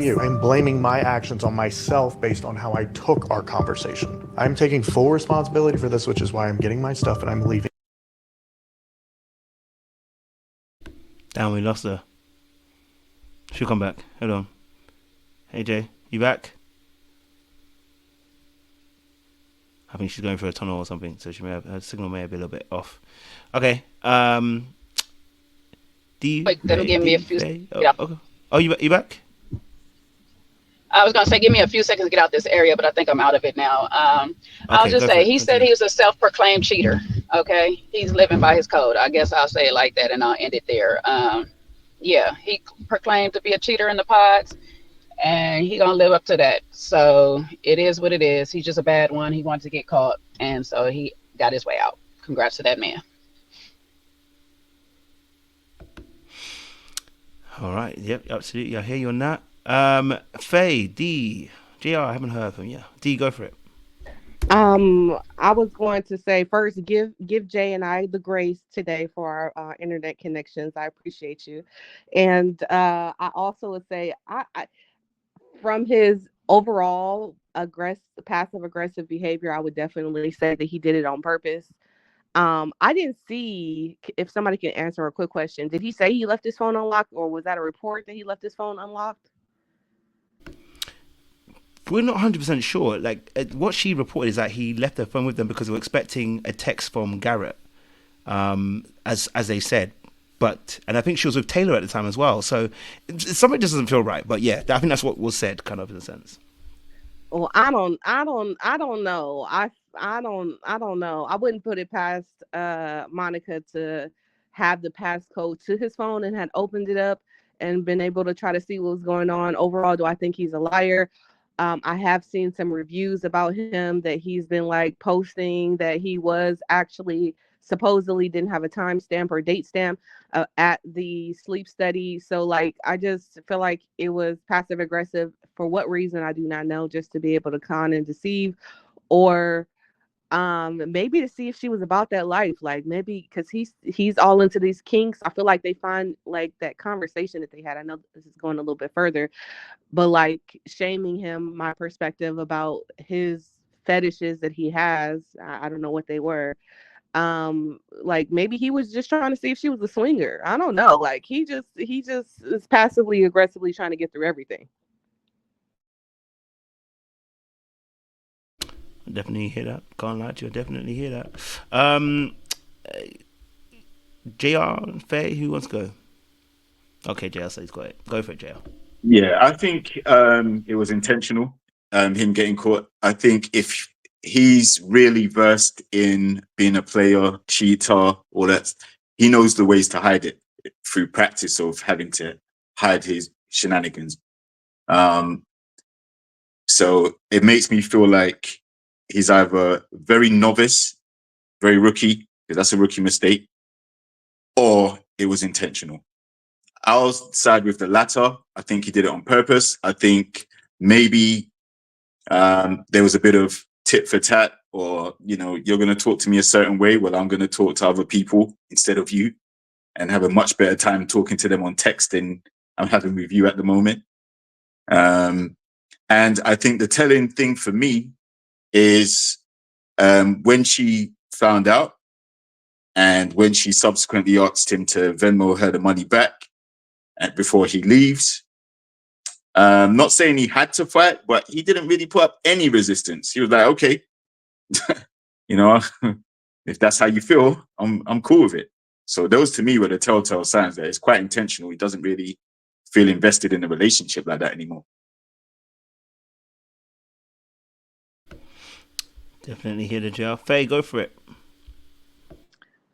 you. I'm blaming my actions on myself based on how I took our conversation. I'm taking full responsibility for this, which is why I'm getting my stuff and I'm leaving. Damn, we lost her. She'll come back. Hold on. Hey Jay, you back? I think she's going through a tunnel or something, so her signal may have been a little bit off. Okay. Like, then give me a few. Oh, Yeah, okay. Oh, you back? I was gonna say, give me a few seconds to get out this area, but I think I'm out of it now. I'll Okay, just go for say, it. he said Continue. he was a self-proclaimed cheater. Okay, he's living by his code. I guess I'll say it like that, and I'll end it there. Yeah, he proclaimed to be a cheater in the pods, and he gonna live up to that. So it is what it is. He's just a bad one. He wanted to get caught, and so he got his way out. Congrats to that man. All right. Yep, absolutely. I hear you on that. Faye, D, JR, I haven't heard from you. D, go for it. I was going to say first, give Jay and I the grace today for our internet connections. I appreciate you, and I also would say I from his overall passive aggressive behavior, I would definitely say that he did it on purpose. I didn't see if somebody can answer a quick question. Did he say he left his phone unlocked, or was that a report that he left his phone unlocked? We're not 100% sure. Like, what she reported is that he left the phone with them because they were expecting a text from Garrett, as they said. And I think she was with Taylor at the time as well. So something just doesn't feel right. But yeah, I think that's what was said, kind of in a sense. Well, I don't know. I don't know. I wouldn't put it past Monica to have the passcode to his phone and had opened it up and been able to try to see what was going on. Overall, do I think he's a liar? I have seen some reviews about him that he's been like posting that he was actually supposedly didn't have a timestamp or date stamp at the sleep study. So like I just feel like it was passive aggressive. For what reason I do not know, just to be able to con and deceive, or maybe to see if she was about that life, like maybe because he's all into these kinks. I feel like they find like that conversation that they had, I know this is going a little bit further, but like shaming him, my perspective about his fetishes that he has, I don't know what they were. Like maybe he was just trying to see if she was a swinger. I don't know, like he just is passively aggressively trying to get through everything. I definitely hear that. Can't lie to you. I definitely hear that. Um, JR, Faye, who wants to go? Okay, JR says go ahead. Go for it, JR. Yeah, I think it was intentional, him getting caught. I think if he's really versed in being a player, cheater, all that, he knows the ways to hide it through practice of having to hide his shenanigans. Um, so it makes me feel like he's either very novice, very rookie, because that's a rookie mistake, or it was intentional. I'll side with the latter. I think he did it on purpose. I think maybe there was a bit of tit for tat, or you're going to talk to me a certain way, well, I'm going to talk to other people instead of you, and have a much better time talking to them on text than I'm having with you at the moment. And I think the telling thing for me is when she found out, and when she subsequently asked him to Venmo her the money back and before he leaves. Not saying he had to fight, but he didn't really put up any resistance. He was like, okay, you know, if that's how you feel, I'm cool with it. So those to me were the telltale signs that it's quite intentional. He doesn't really feel invested in a relationship like that anymore. Definitely hear the JR. Faye, go for it.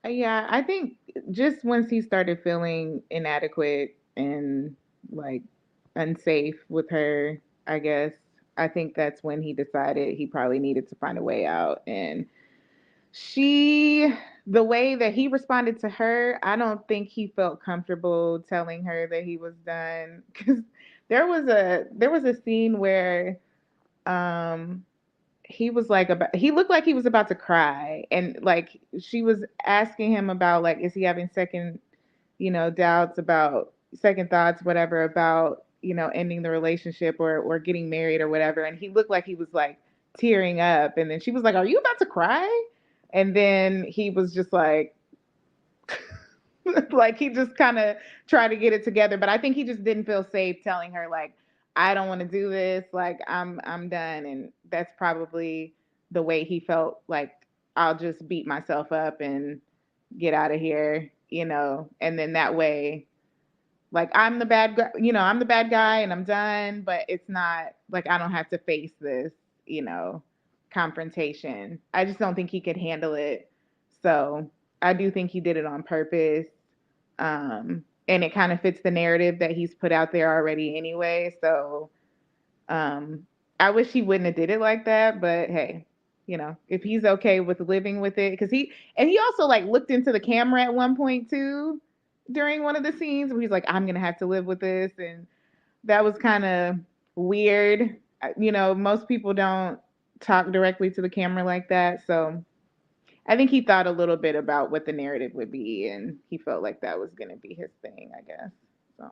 Yeah, I think just once he started feeling inadequate and like unsafe with her, I guess, I think that's when he decided he probably needed to find a way out. And she, the way that he responded to her, I don't think he felt comfortable telling her that he was done. Because there was a scene where um he was like about he looked like he was about to cry, and like she was asking him about like is he having second doubts, about second thoughts, whatever, about ending the relationship or getting married or whatever. And he looked like he was like tearing up. And then she was like, "Are you about to cry?" And then he was just like, like he just kind of tried to get it together. But I think he just didn't feel safe telling her like, "I don't want to do this. Like I'm done." And that's probably the way he felt, like, I'll just beat myself up and get out of here, and then that way, like, I'm the bad guy, I'm the bad guy and I'm done, but it's not like I don't have to face this, confrontation. I just don't think he could handle it. So I do think he did it on purpose. And it kind of fits the narrative that he's put out there already anyway. So I wish he wouldn't have did it like that, but hey, if he's okay with living with it, because he also like looked into the camera at one point too during one of the scenes where he's like, "I'm gonna have to live with this," and that was kind of weird. Most people don't talk directly to the camera like that, so I think he thought a little bit about what the narrative would be, and he felt like that was gonna be his thing, I guess. So.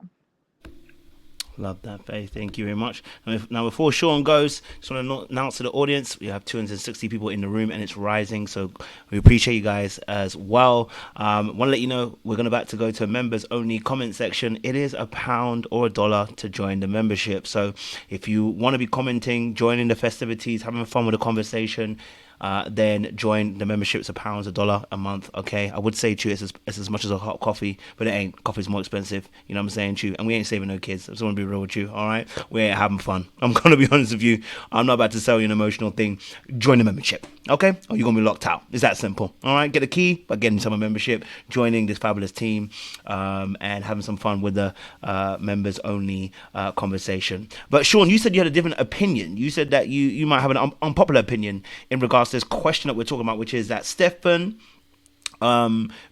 Love that, Faye. Thank you very much. Now, before Sean goes, just want to announce to the audience, we have 260 people in the room and it's rising. So we appreciate you guys as well. Want to let you know, we're about to go to a members only comment section. It is £1 or $1 to join the membership. So if you want to be commenting, joining the festivities, having fun with the conversation, then join the membership. It's £1, $1 a month. Okay, I would say to you, it's as much as a hot coffee, but it ain't. Coffee's more expensive. You know what I'm saying to you? And we ain't saving no kids. I just want to be real with you. All right, we ain't having fun. I'm gonna be honest with you. I'm not about to sell you an emotional thing. Join the membership, okay? Or you're gonna be locked out. It's that simple. All right, get a key by getting some membership, joining this fabulous team, and having some fun with the members only conversation. But Sean, you said you had a different opinion. You said that you might have an unpopular opinion in regards to this question that we're talking about, which is that Stefan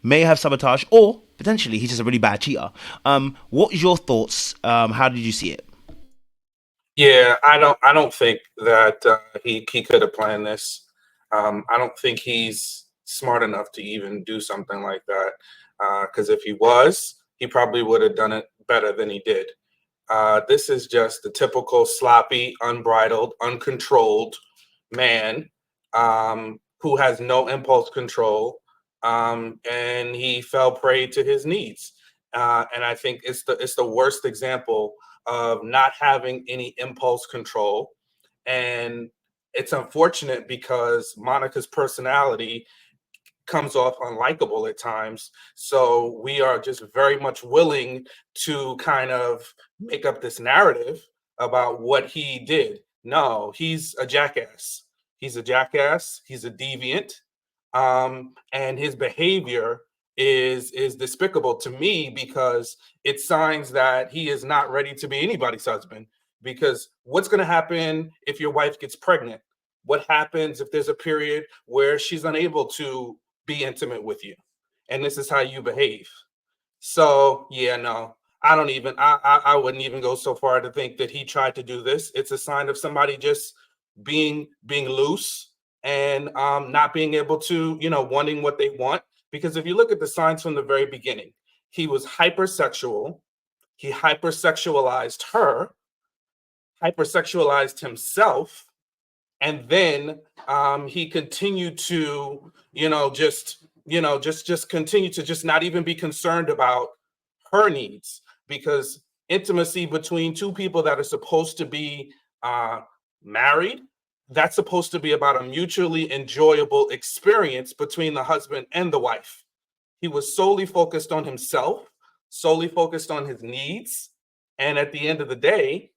may have sabotage, or potentially he's just a really bad cheater. What's your thoughts? How did you see it? Yeah, I don't think that he could have planned this. I don't think he's smart enough to even do something like that. Because if he was, he probably would have done it better than he did. This is just the typical sloppy, unbridled, uncontrolled man who has no impulse control, and he fell prey to his needs. And I think it's the worst example of not having any impulse control. And it's unfortunate because Monica's personality comes off unlikable at times. So we are just very much willing to kind of make up this narrative about what he did. No, he's a jackass. He's a jackass. He's a deviant. And his behavior is despicable to me because it signs that he is not ready to be anybody's husband. Because what's going to happen if your wife gets pregnant? What happens if there's a period where she's unable to be intimate with you? And this is how you behave. So, yeah, no, I wouldn't even go so far to think that he tried to do this. It's a sign of somebody just being loose and not being able to, wanting what they want. Because if you look at the signs from the very beginning, he was hypersexual. He hypersexualized her, hypersexualized himself. And then he continued to, just continue to just not even be concerned about her needs, because intimacy between two people that are supposed to be married, that's supposed to be about a mutually enjoyable experience between the husband and the wife. He was solely focused on himself, solely focused on his needs. And at the end of the day,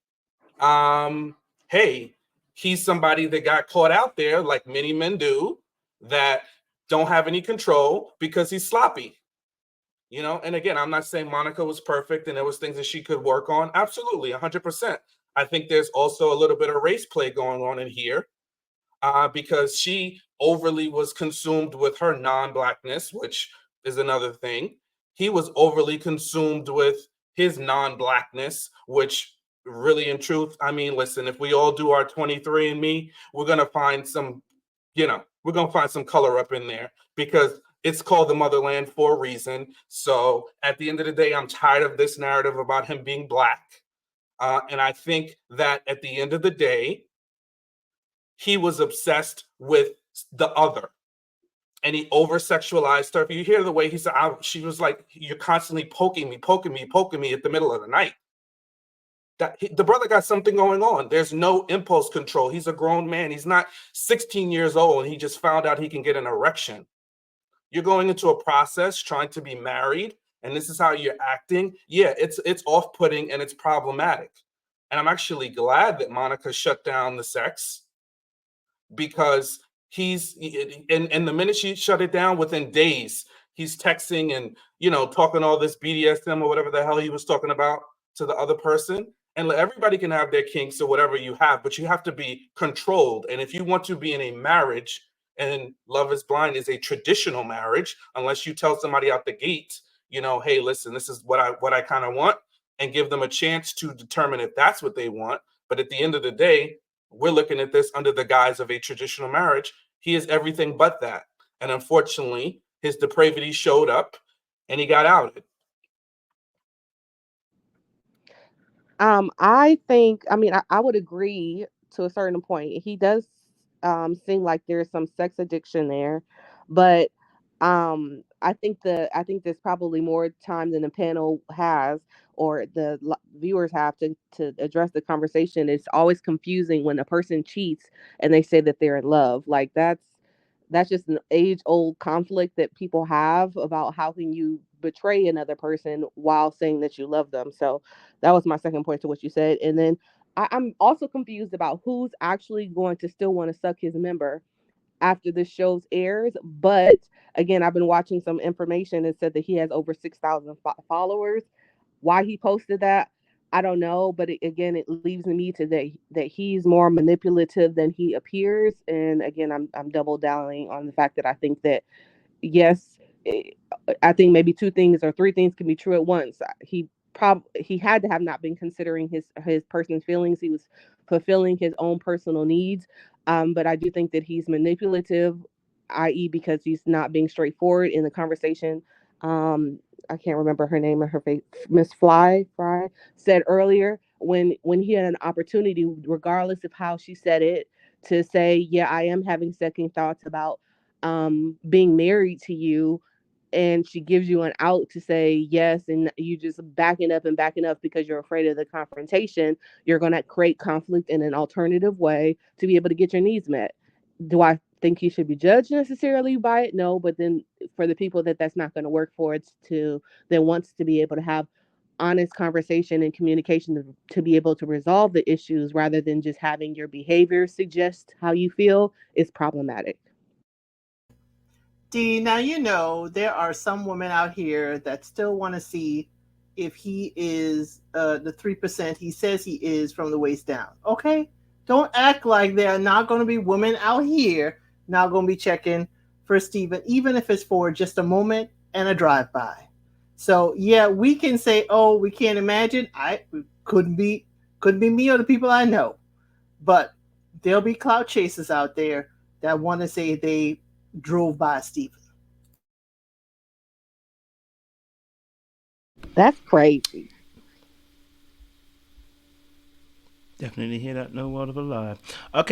hey, he's somebody that got caught out there, like many men do, that don't have any control because he's sloppy. And again, I'm not saying Monica was perfect and there was things that she could work on. Absolutely, 100%. I think there's also a little bit of race play going on in here because she overly was consumed with her non-Blackness, which is another thing. He was overly consumed with his non-Blackness, which really, in truth, I mean, listen, if we all do our 23andMe, we're going to find some, we're going to find some color up in there because it's called the motherland for a reason. So at the end of the day, I'm tired of this narrative about him being Black. And I think that at the end of the day, he was obsessed with the other. And he over-sexualized her. You hear the way he said, she was like, you're constantly poking me at the middle of the night. The brother got something going on. There's no impulse control. He's a grown man. He's not 16 years old and he just found out he can get an erection. You're going into a process trying to be married, and this is how you're acting. Yeah, it's off-putting and it's problematic. And I'm actually glad that Monica shut down the sex, because and the minute she shut it down, within days, he's texting and, talking all this BDSM or whatever the hell he was talking about to the other person. And everybody can have their kinks or whatever you have, but you have to be controlled. And if you want to be in a marriage, and Love is Blind is a traditional marriage, unless you tell somebody out the gate, hey, listen, this is what I kind of want, and give them a chance to determine if that's what they want. But at the end of the day, we're looking at this under the guise of a traditional marriage. He is everything but that. And unfortunately, his depravity showed up and he got outed. I think, I would agree to a certain point. He does seem like there's some sex addiction there, but I think there's probably more time than the panel has or the viewers have to address the conversation. It's always confusing when a person cheats and they say that they're in love. Like that's just an age-old conflict that people have about how can you betray another person while saying that you love them. So that was my second point to what you said. And then I'm also confused about who's actually going to still want to suck his member after this show's airs. But again, I've been watching some information and said that he has over 6,000 followers. Why he posted that, I don't know. But again, it leaves me to that he's more manipulative than he appears. And again, I'm double downing on the fact that I think that, yes, I think maybe two things or three things can be true at once. He had to have not been considering his person's feelings. He was fulfilling his own personal needs. But I do think that he's manipulative, i.e., because he's not being straightforward in the conversation. I can't remember her name or her face. Miss Fry said earlier when he had an opportunity, regardless of how she said it, to say, "Yeah, I am having second thoughts about being married to you." And she gives you an out to say yes, and you just backing up because you're afraid of the confrontation. You're going to create conflict in an alternative way to be able to get your needs met. Do I think you should be judged necessarily by it? No, but then for the people that's not going to work for, it's that wants to be able to have honest conversation and communication to be able to resolve the issues rather than just having your behavior suggest how you feel is problematic. D, now there are some women out here that still want to see if he is the 3% he says he is from the waist down. Okay? Don't act like there are not going to be women out here not going to be checking for Stephen, even if it's for just a moment and a drive-by. So, yeah, we can say, oh, we can't imagine. Couldn't be me or the people I know. But there'll be clout chasers out there that want to say they drove by Stephen. That's crazy. Definitely hear that. No word of a lie. Okay.